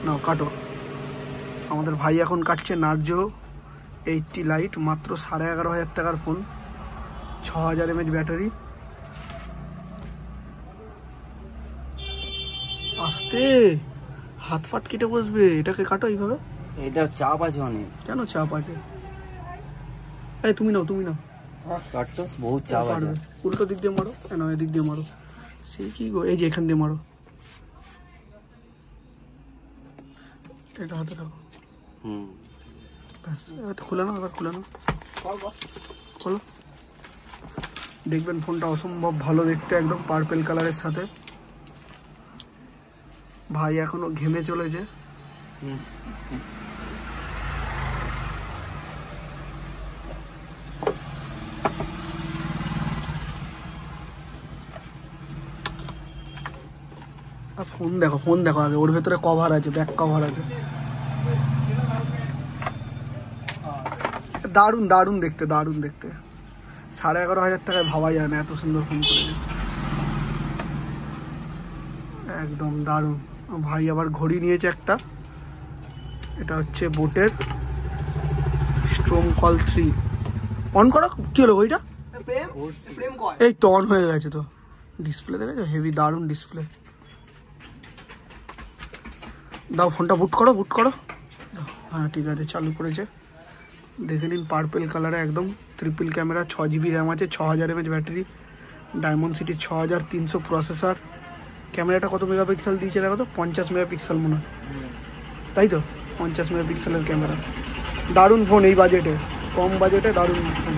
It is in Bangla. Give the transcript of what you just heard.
নাও কাটো। আমাদের ভাই এখন কাটছে নার্জো 80 লাইট, মাত্র 11,500 টাকার ফোন, 6000 mAh ব্যাটারি। আস্তে, হাত ফাত কেটে বসবে, এটাকে কাটো এইভাবে। এটা চাপ আছে অনেক। কেন চাপ আছে? এই তুমি নাও, তুমি নাও, কাটতো বহুত চাপ আছে। উল্টো দিক দিয়ে মারো, কেন এদিক দিয়ে মারো, সেই কি গো, এই যে এখান দিয়ে মারো, এটা হাতে রাখো। ব্যাস, এবার খুলে নাও, এবার খুলে নাও, খোলো। দেখবেন ফোনটা অসম্ভব ভালো দেখতে, একদম পার্পেল কালারের সাথে। ভাই এখনো ঘেমে চলেছে। ফোন দেখো, ফোন দেখো আগে, ওর ভেতরে কভার আছে, ব্যাক কভার আছে, দারুণ দারুণ দেখতে, দারুণ দেখতে। 11,500 টাকায় ভাবা যায় না এত সুন্দর ফোন করেছে, একদম দারুণ। ভাই আবার ঘড়ি নিয়েছে একটা, এটা হচ্ছে বোটের স্ট্রোম কল 3। অন করো, কি হলো ওইটা? এই তো অন হয়ে গেছে তো, ডিসপ্লে দেখেছো, হেভি দারুণ ডিসপ্লে। দাও ফোনটা বুট করো, বুট করো। হ্যাঁ ঠিক আছে, চালু করেছে। দেখে নিন, পার্পেল কালারে একদম, ট্রিপল ক্যামেরা, 6GB র্যাম আছে, 6000 mAh battery, diamond city 6300 processor. ক্যামেরাটা কত মেগাপিক্সেল দিয়েছে দেখো তো, 50 মেগাপিক্সেল মনে হয়, তাই তো, 50 মেগাপিক্সেলের ক্যামেরা। দারুণ ফোন এই বাজেটে, কম বাজেটে দারুণ ফোন।